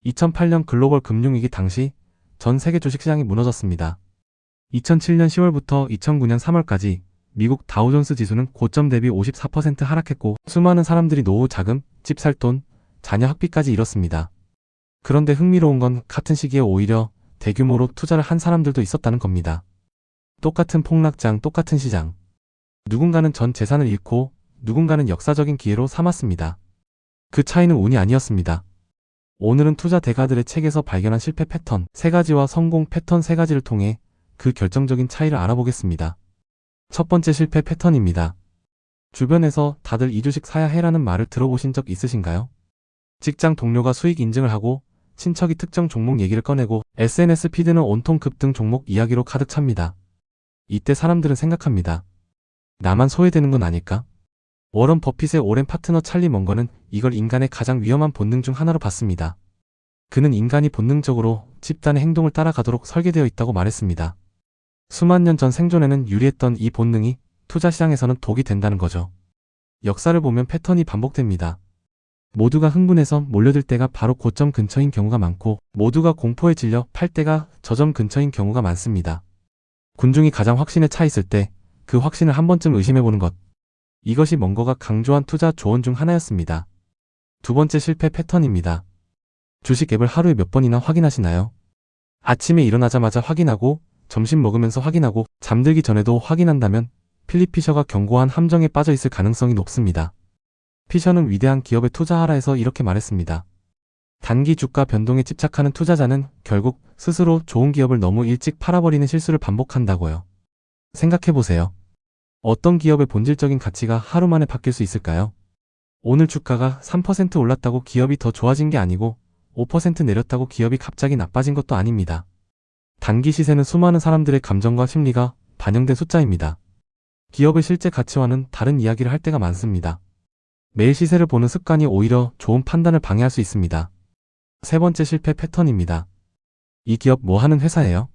2008년 글로벌 금융위기 당시 전 세계 주식시장이 무너졌습니다. 2007년 10월부터 2009년 3월까지 미국 다우존스 지수는 고점 대비 54% 하락했고 수많은 사람들이 노후 자금, 집 살 돈, 자녀 학비까지 잃었습니다. 그런데 흥미로운 건 같은 시기에 오히려 대규모로 투자를 한 사람들도 있었다는 겁니다. 똑같은 폭락장, 똑같은 시장. 누군가는 전 재산을 잃고 누군가는 역사적인 기회로 삼았습니다. 그 차이는 운이 아니었습니다. 오늘은 투자 대가들의 책에서 발견한 실패 패턴 3가지와 성공 패턴 3가지를 통해 그 결정적인 차이를 알아보겠습니다. 첫 번째 실패 패턴입니다. 주변에서 다들 이 주식 사야 해라는 말을 들어보신 적 있으신가요? 직장 동료가 수익 인증을 하고 친척이 특정 종목 얘기를 꺼내고 SNS 피드는 온통 급등 종목 이야기로 가득 찹니다. 이때 사람들은 생각합니다. 나만 소외되는 건 아닐까? 워런 버핏의 오랜 파트너 찰리 먼거는 이걸 인간의 가장 위험한 본능 중 하나로 봤습니다. 그는 인간이 본능적으로 집단의 행동을 따라가도록 설계되어 있다고 말했습니다. 수만 년 전 생존에는 유리했던 이 본능이 투자 시장에서는 독이 된다는 거죠. 역사를 보면 패턴이 반복됩니다. 모두가 흥분해서 몰려들 때가 바로 고점 근처인 경우가 많고 모두가 공포에 질려 팔 때가 저점 근처인 경우가 많습니다. 군중이 가장 확신에 차 있을 때 그 확신을 한 번쯤 의심해보는 것. 이것이 먼거가 강조한 투자 조언 중 하나였습니다. 두 번째 실패 패턴입니다. 주식 앱을 하루에 몇 번이나 확인하시나요? 아침에 일어나자마자 확인하고 점심 먹으면서 확인하고 잠들기 전에도 확인한다면 필립 피셔가 경고한 함정에 빠져 있을 가능성이 높습니다. 피셔는 위대한 기업에 투자하라 해서 이렇게 말했습니다. 단기 주가 변동에 집착하는 투자자는 결국 스스로 좋은 기업을 너무 일찍 팔아버리는 실수를 반복한다고요. 생각해보세요. 어떤 기업의 본질적인 가치가 하루 만에 바뀔 수 있을까요? 오늘 주가가 3% 올랐다고 기업이 더 좋아진 게 아니고 5% 내렸다고 기업이 갑자기 나빠진 것도 아닙니다. 단기 시세는 수많은 사람들의 감정과 심리가 반영된 숫자입니다. 기업의 실제 가치와는 다른 이야기를 할 때가 많습니다. 매일 시세를 보는 습관이 오히려 좋은 판단을 방해할 수 있습니다. 세 번째 실패 패턴입니다. 이 기업 뭐 하는 회사예요?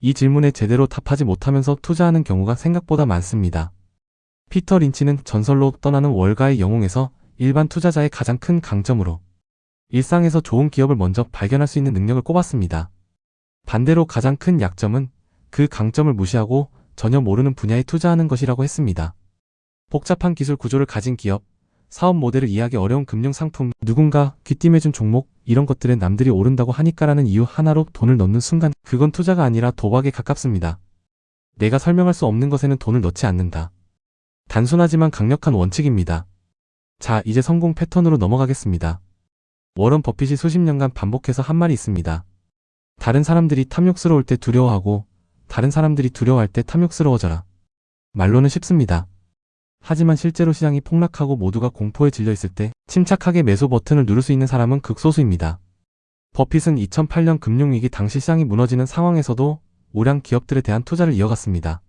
이 질문에 제대로 답하지 못하면서 투자하는 경우가 생각보다 많습니다. 피터 린치는 전설로 떠나는 월가의 영웅에서 일반 투자자의 가장 큰 강점으로 일상에서 좋은 기업을 먼저 발견할 수 있는 능력을 꼽았습니다. 반대로 가장 큰 약점은 그 강점을 무시하고 전혀 모르는 분야에 투자하는 것이라고 했습니다. 복잡한 기술 구조를 가진 기업, 사업 모델을 이해하기 어려운 금융 상품, 누군가 귀띔해준 종목, 이런 것들에 남들이 오른다고 하니까라는 이유 하나로 돈을 넣는 순간 그건 투자가 아니라 도박에 가깝습니다. 내가 설명할 수 없는 것에는 돈을 넣지 않는다. 단순하지만 강력한 원칙입니다. 자, 이제 성공 패턴으로 넘어가겠습니다. 워런 버핏이 수십 년간 반복해서 한 말이 있습니다. 다른 사람들이 탐욕스러울 때 두려워하고 다른 사람들이 두려워할 때 탐욕스러워져라. 말로는 쉽습니다. 하지만 실제로 시장이 폭락하고 모두가 공포에 질려 있을 때 침착하게 매수 버튼을 누를 수 있는 사람은 극소수입니다. 버핏은 2008년 금융위기 당시 시장이 무너지는 상황에서도 우량 기업들에 대한 투자를 이어갔습니다.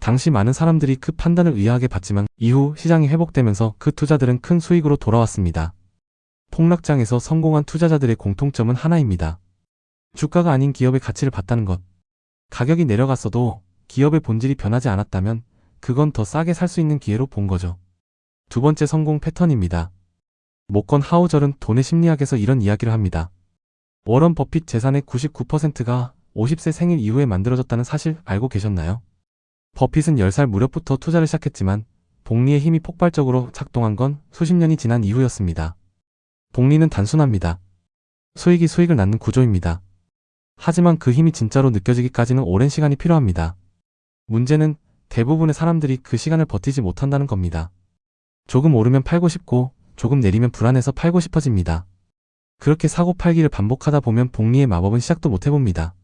당시 많은 사람들이 그 판단을 의아하게 봤지만 이후 시장이 회복되면서 그 투자들은 큰 수익으로 돌아왔습니다. 폭락장에서 성공한 투자자들의 공통점은 하나입니다. 주가가 아닌 기업의 가치를 봤다는 것. 가격이 내려갔어도 기업의 본질이 변하지 않았다면 그건 더 싸게 살 수 있는 기회로 본 거죠. 두 번째 성공 패턴입니다. 모건 하우절은 돈의 심리학에서 이런 이야기를 합니다. 워런 버핏 재산의 99%가 50세 생일 이후에 만들어졌다는 사실 알고 계셨나요? 버핏은 10살 무렵부터 투자를 시작했지만 복리의 힘이 폭발적으로 작동한 건 수십 년이 지난 이후였습니다. 복리는 단순합니다. 수익이 수익을 낳는 구조입니다. 하지만 그 힘이 진짜로 느껴지기까지는 오랜 시간이 필요합니다. 문제는 대부분의 사람들이 그 시간을 버티지 못한다는 겁니다. 조금 오르면 팔고 싶고 조금 내리면 불안해서 팔고 싶어집니다. 그렇게 사고 팔기를 반복하다 보면 복리의 마법은 시작도 못 해봅니다.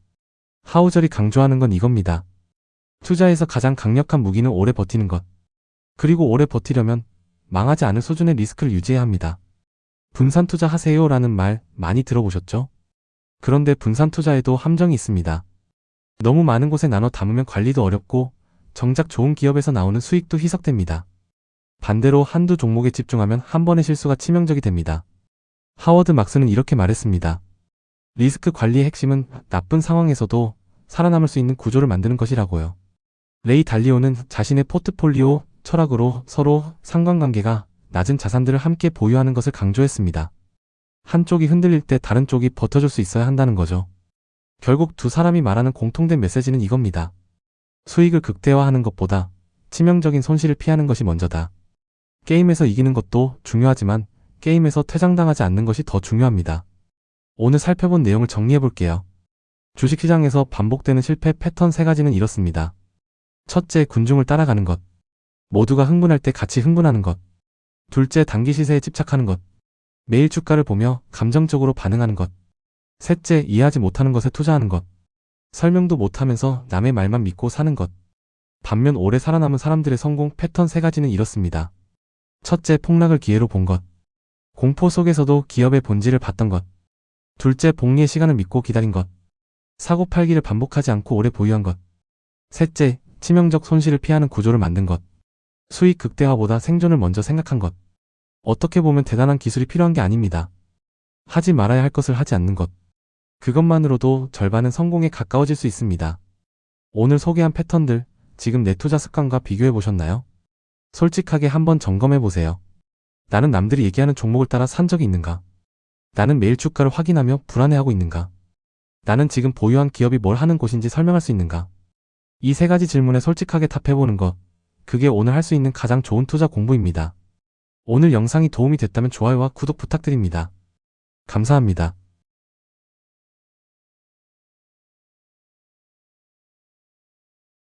하우절이 강조하는 건 이겁니다. 투자에서 가장 강력한 무기는 오래 버티는 것. 그리고 오래 버티려면 망하지 않을 수준의 리스크를 유지해야 합니다. 분산 투자하세요 라는 말 많이 들어보셨죠? 그런데 분산 투자에도 함정이 있습니다. 너무 많은 곳에 나눠 담으면 관리도 어렵고 정작 좋은 기업에서 나오는 수익도 희석됩니다. 반대로 한두 종목에 집중하면 한 번의 실수가 치명적이 됩니다. 하워드 막스는 이렇게 말했습니다. 리스크 관리의 핵심은 나쁜 상황에서도 살아남을 수 있는 구조를 만드는 것이라고요. 레이 달리오는 자신의 포트폴리오 철학으로 서로 상관관계가 낮은 자산들을 함께 보유하는 것을 강조했습니다. 한쪽이 흔들릴 때 다른 쪽이 버텨줄 수 있어야 한다는 거죠. 결국 두 사람이 말하는 공통된 메시지는 이겁니다. 수익을 극대화하는 것보다 치명적인 손실을 피하는 것이 먼저다. 게임에서 이기는 것도 중요하지만 게임에서 퇴장당하지 않는 것이 더 중요합니다. 오늘 살펴본 내용을 정리해 볼게요. 주식시장에서 반복되는 실패 패턴 3가지는 이렇습니다. 첫째, 군중을 따라가는 것. 모두가 흥분할 때 같이 흥분하는 것. 둘째, 단기 시세에 집착하는 것. 매일 주가를 보며 감정적으로 반응하는 것. 셋째, 이해하지 못하는 것에 투자하는 것. 설명도 못하면서 남의 말만 믿고 사는 것. 반면 오래 살아남은 사람들의 성공 패턴 3가지는 이렇습니다. 첫째, 폭락을 기회로 본 것. 공포 속에서도 기업의 본질을 봤던 것. 둘째, 복리의 시간을 믿고 기다린 것. 사고 팔기를 반복하지 않고 오래 보유한 것. 셋째, 치명적 손실을 피하는 구조를 만든 것. 수익 극대화보다 생존을 먼저 생각한 것. 어떻게 보면 대단한 기술이 필요한 게 아닙니다. 하지 말아야 할 것을 하지 않는 것. 그것만으로도 절반은 성공에 가까워질 수 있습니다. 오늘 소개한 패턴들, 지금 내 투자 습관과 비교해 보셨나요? 솔직하게 한번 점검해 보세요. 나는 남들이 얘기하는 종목을 따라 산 적이 있는가? 나는 매일 주가를 확인하며 불안해하고 있는가? 나는 지금 보유한 기업이 뭘 하는 곳인지 설명할 수 있는가? 이 3가지 질문에 솔직하게 답해보는 것, 그게 오늘 할 수 있는 가장 좋은 투자 공부입니다. 오늘 영상이 도움이 됐다면 좋아요와 구독 부탁드립니다. 감사합니다.